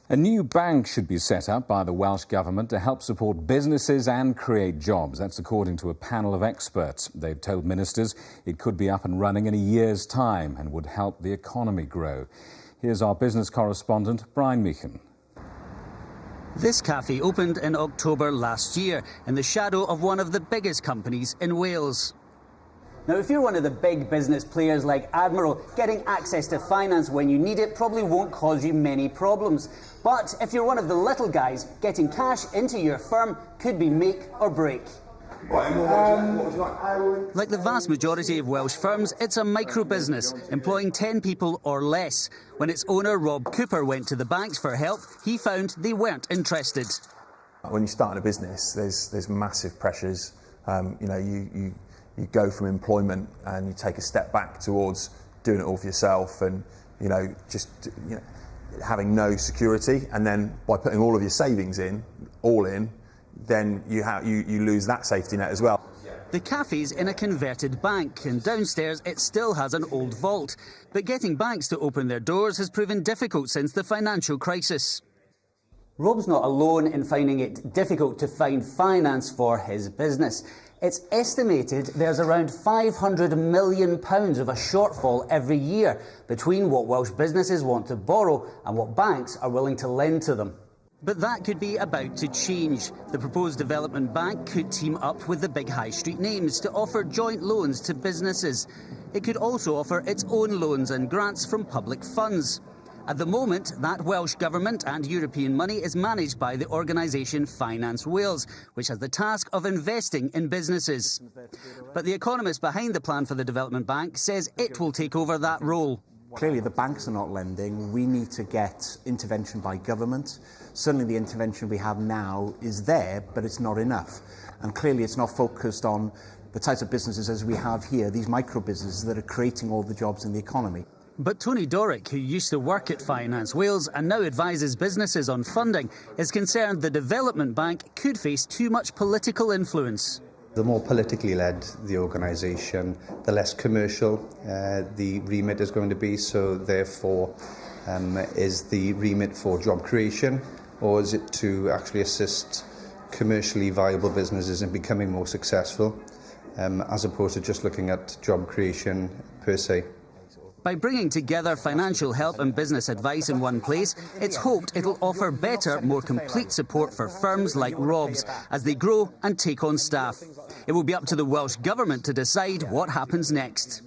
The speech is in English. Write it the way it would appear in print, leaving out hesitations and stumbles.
A new bank should be set up by the Welsh Government to help support businesses and create jobs. That's according to a panel of experts. They've told ministers it could be up and running in a year's time and would help the economy grow. Here's our business correspondent, Brian Meehan. This cafe opened in October last year in the shadow of one of the biggest companies in Wales. Now, if you're one of the big business players like Admiral, getting access to finance when you need it probably won't cause you many problems. But if you're one of the little guys, getting cash into your firm could be make or break. Like the vast majority of Welsh firms, it's a micro-business, employing 10 people or less. When its owner, Rob Cooper, went to the banks for help, he found they weren't interested. When you start a business, there's massive pressures. You go from employment and you take a step back towards doing it all for yourself and, having no security. And then by putting all of your savings in, then you lose that safety net as well. The cafe's in a converted bank, and downstairs it still has an old vault. But getting banks to open their doors has proven difficult since the financial crisis. Rob's not alone in finding it difficult to find finance for his business. It's estimated there's around £500 million of a shortfall every year between what Welsh businesses want to borrow and what banks are willing to lend to them. But that could be about to change. The proposed development bank could team up with the big high street names to offer joint loans to businesses. It could also offer its own loans and grants from public funds. At the moment, that Welsh Government and European money is managed by the organisation Finance Wales, which has the task of investing in businesses. But the economist behind the plan for the Development Bank says it will take over that role. Clearly, the banks are not lending. We need to get intervention by government. Certainly, the intervention we have now is there, but it's not enough. And clearly, it's not focused on the types of businesses as we have here, these micro-businesses that are creating all the jobs in the economy. But Tony Dorick, who used to work at Finance Wales and now advises businesses on funding, is concerned the Development Bank could face too much political influence. The more politically led the organisation, the less commercial the remit is going to be. So therefore, is the remit for job creation, or is it to actually assist commercially viable businesses in becoming more successful, as opposed to just looking at job creation per se? By bringing together financial help and business advice in one place, it's hoped it'll offer better, more complete support for firms like Rob's as they grow and take on staff. It will be up to the Welsh Government to decide what happens next.